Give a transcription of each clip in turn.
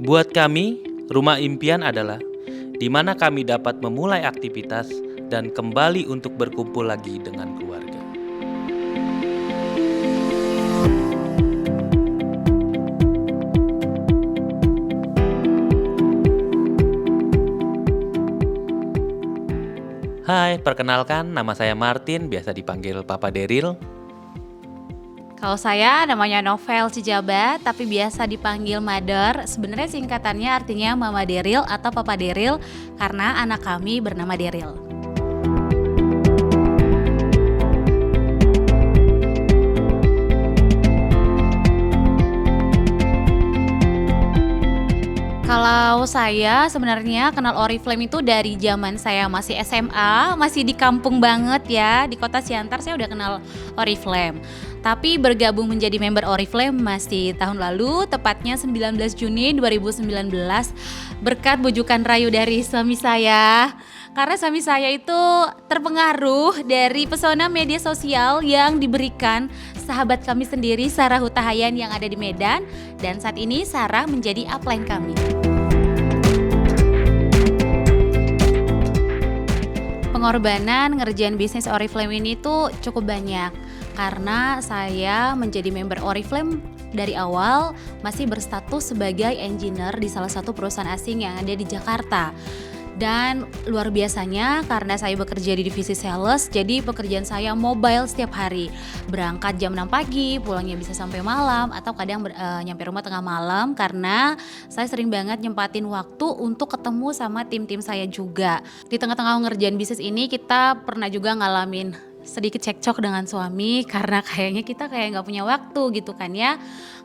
Buat kami, rumah impian adalah di mana kami dapat memulai aktivitas dan kembali untuk berkumpul lagi dengan keluarga. Hai, perkenalkan nama saya Martin, biasa dipanggil Papa Deril. Kalau saya namanya Novel Cijaba, tapi biasa dipanggil Mother. Sebenarnya singkatannya artinya Mama Deril atau Papa Deril karena anak kami bernama Deril. Kalau saya sebenarnya kenal Oriflame itu dari zaman saya masih SMA, masih di kampung banget ya, di kota Siantar saya udah kenal Oriflame. Tapi bergabung menjadi member Oriflame masih tahun lalu, tepatnya 19 Juni 2019 berkat bujukan rayu dari suami saya. Karena suami saya itu terpengaruh dari pesona media sosial yang diberikan sahabat kami sendiri, Sarah Hutahayan yang ada di Medan, dan saat ini Sarah menjadi upline kami. Pengorbanan ngerjain bisnis Oriflame ini tuh cukup banyak karena saya menjadi member Oriflame dari awal masih berstatus sebagai engineer di salah satu perusahaan asing yang ada di Jakarta. Dan luar biasanya karena saya bekerja di divisi sales, jadi pekerjaan saya mobile setiap hari. Berangkat jam 6 pagi, pulangnya bisa sampai malam atau kadang nyampe rumah tengah malam karena saya sering banget nyempatin waktu untuk ketemu sama tim-tim saya juga. Di tengah-tengah ngerjain bisnis ini kita pernah juga ngalamin sedikit cekcok dengan suami karena kayaknya kita kayak nggak punya waktu gitu kan ya,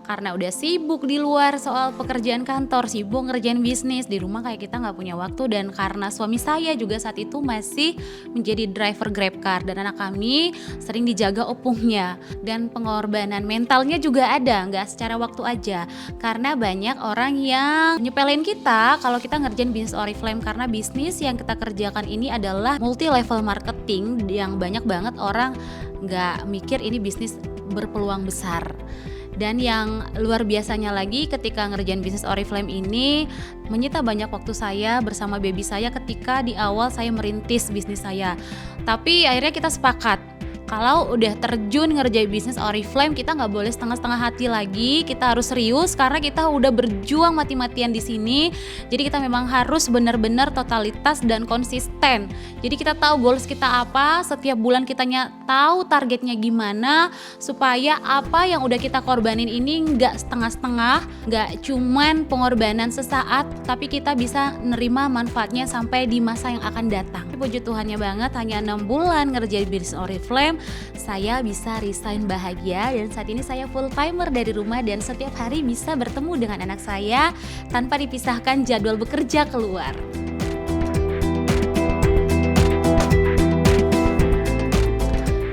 karena udah sibuk di luar soal pekerjaan kantor, sibuk ngerjain bisnis, di rumah kayak kita nggak punya waktu. Dan karena suami saya juga saat itu masih menjadi driver Grabcar dan anak kami sering dijaga opungnya, dan pengorbanan mentalnya juga ada, nggak secara waktu aja karena banyak orang yang nyepelin kita kalau kita ngerjain bisnis Oriflame karena bisnis yang kita kerjakan ini adalah multi level marketing yang banyak banget orang nggak mikir ini bisnis berpeluang besar. Dan yang luar biasanya lagi ketika ngerjain bisnis Oriflame ini menyita banyak waktu saya bersama baby saya ketika di awal saya merintis bisnis saya. Tapi akhirnya kita sepakat kalau udah terjun ngerjain bisnis Oriflame kita nggak boleh setengah-setengah hati lagi, kita harus serius karena kita udah berjuang mati-matian di sini. Jadi kita memang harus benar-benar totalitas dan konsisten. Jadi kita tahu goals kita apa, setiap bulan kita tahu targetnya gimana supaya apa yang udah kita korbanin ini nggak setengah-setengah, nggak cuman pengorbanan sesaat, tapi kita bisa nerima manfaatnya sampai di masa yang akan datang. Puji Tuhannya banget, hanya 6 bulan ngerjain bisnis Oriflame saya bisa resign bahagia dan saat ini saya full timer dari rumah dan setiap hari bisa bertemu dengan anak saya tanpa dipisahkan jadwal bekerja keluar.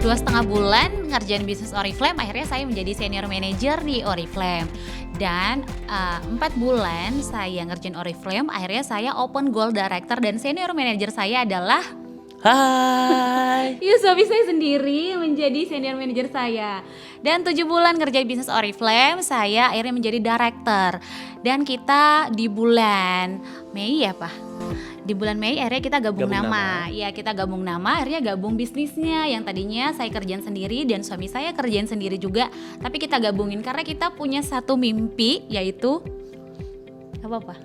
2,5 bulan ngerjain bisnis Oriflame, akhirnya saya menjadi senior manager di Oriflame. Dan 4 bulan saya ngerjain Oriflame, akhirnya saya open goal director dan senior manager saya adalah Hai. iya, suami saya sendiri menjadi senior manager saya. Dan 7 bulan ngerjain bisnis Oriflame, saya akhirnya menjadi director. Dan kita di bulan Mei ya Pak? Di bulan Mei akhirnya kita gabung nama. Ya, kita gabung nama, akhirnya gabung bisnisnya. Yang tadinya saya kerjaan sendiri dan suami saya kerjaan sendiri juga. Tapi kita gabungin karena kita punya satu mimpi, yaitu apa?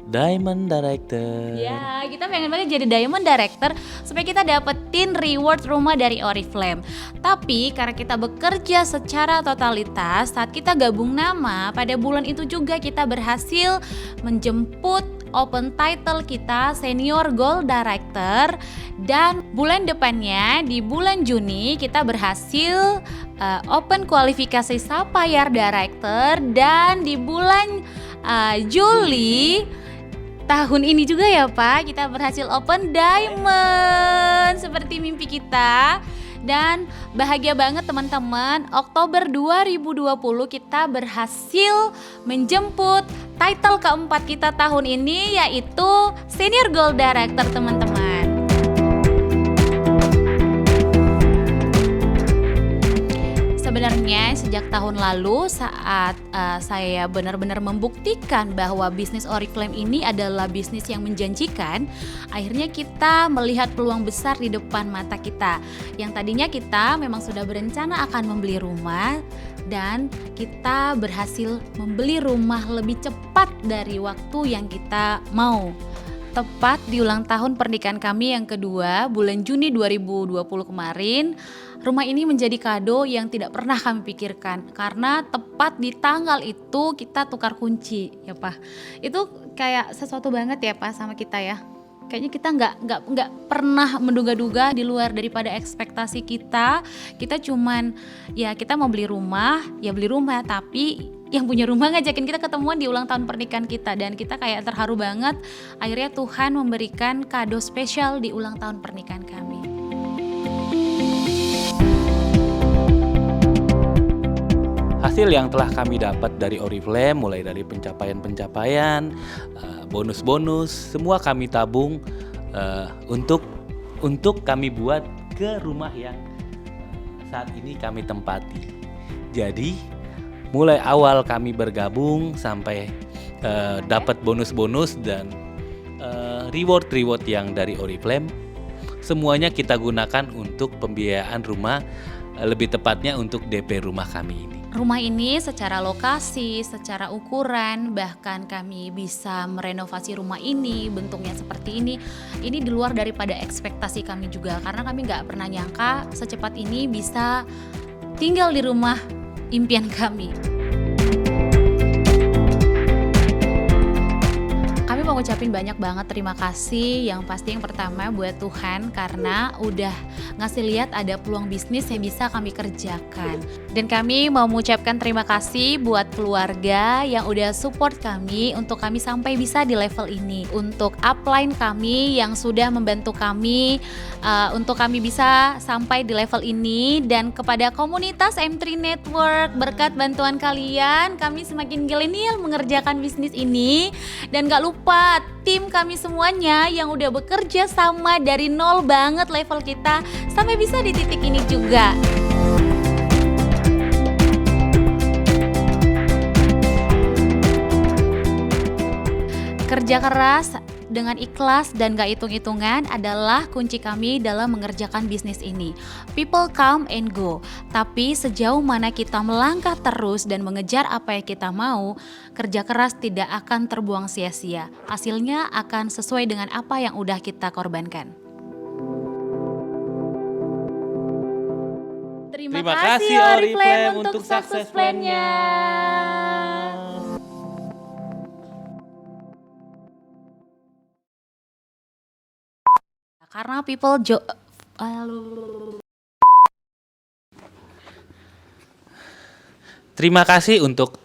Diamond Director. Ya, kita pengen banget jadi Diamond Director supaya kita dapetin reward rumah dari Oriflame. Tapi karena kita bekerja secara totalitas, saat kita gabung nama, pada bulan itu juga kita berhasil menjemput open title kita Senior Gold Director. Dan bulan depannya di bulan Juni kita berhasil open kualifikasi Sapphire Director. Dan di bulan Juli tahun ini juga ya Pak, kita berhasil open diamond seperti mimpi kita. Dan bahagia banget teman-teman, Oktober 2020 kita berhasil menjemput title keempat kita tahun ini, yaitu Senior Gold Director teman-teman. Sebenarnya sejak tahun lalu saat saya benar-benar membuktikan bahwa bisnis Oriflame ini adalah bisnis yang menjanjikan, akhirnya kita melihat peluang besar di depan mata kita. Yang tadinya kita memang sudah berencana akan membeli rumah dan kita berhasil membeli rumah lebih cepat dari waktu yang kita mau. Tepat di ulang tahun pernikahan kami yang kedua, bulan Juni 2020 kemarin, rumah ini menjadi kado yang tidak pernah kami pikirkan. Karena tepat di tanggal itu kita tukar kunci, ya Pak. Itu kayak sesuatu banget ya Pak sama kita ya. Kayaknya kita nggak pernah menduga-duga di luar daripada ekspektasi kita. Kita cuman ya kita mau beli rumah, ya beli rumah, tapi yang punya rumah ngajakin kita ketemuan di ulang tahun pernikahan kita dan kita kayak terharu banget. Akhirnya Tuhan memberikan kado spesial di ulang tahun pernikahan kami. Hasil yang telah kami dapat dari Oriflame mulai dari pencapaian-pencapaian, bonus-bonus, semua kami tabung untuk kami buat ke rumah yang saat ini kami tempati. Jadi mulai awal kami bergabung sampai dapat bonus-bonus dan reward-reward yang dari Oriflame, semuanya kita gunakan untuk pembiayaan rumah, lebih tepatnya untuk DP rumah kami ini. Rumah ini secara lokasi, secara ukuran, bahkan kami bisa merenovasi rumah ini, bentuknya seperti ini di luar daripada ekspektasi kami juga. Karena kami nggak pernah nyangka secepat ini bisa tinggal di rumah impian kami. Kami mau ngucapin banyak banget terima kasih. Yang pasti yang pertama buat Tuhan karena udah ngasih lihat ada peluang bisnis yang bisa kami kerjakan. Dan kami mau mengucapkan terima kasih buat keluarga yang udah support kami untuk kami sampai bisa di level ini. Untuk upline kami yang sudah membantu kami untuk kami bisa sampai di level ini. Dan kepada komunitas M3 Network, berkat bantuan kalian kami semakin milenial mengerjakan bisnis ini. Dan gak lupa tim kami semuanya yang udah bekerja sama dari nol banget level kita sampai bisa di titik ini juga. Kerja keras dengan ikhlas dan gak hitung-hitungan adalah kunci kami dalam mengerjakan bisnis ini. People come and go, tapi sejauh mana kita melangkah terus dan mengejar apa yang kita mau, kerja keras tidak akan terbuang sia-sia. Hasilnya akan sesuai dengan apa yang udah kita korbankan. Terima kasih Oriflame untuk success plan-nya. Karena people Terima kasih untuk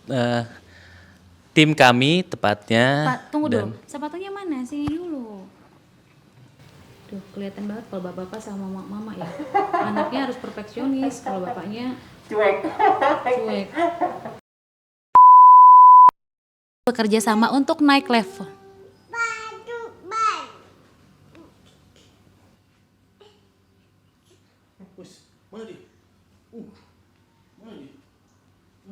tim kami tepatnya. Tunggu dulu, sepatunya mana? Sini dulu. Tuh kelihatan banget kalau bapak-bapak sama mama ya. Anaknya harus perfeksionis, kalau bapaknya cuek. Bekerja sama untuk naik level.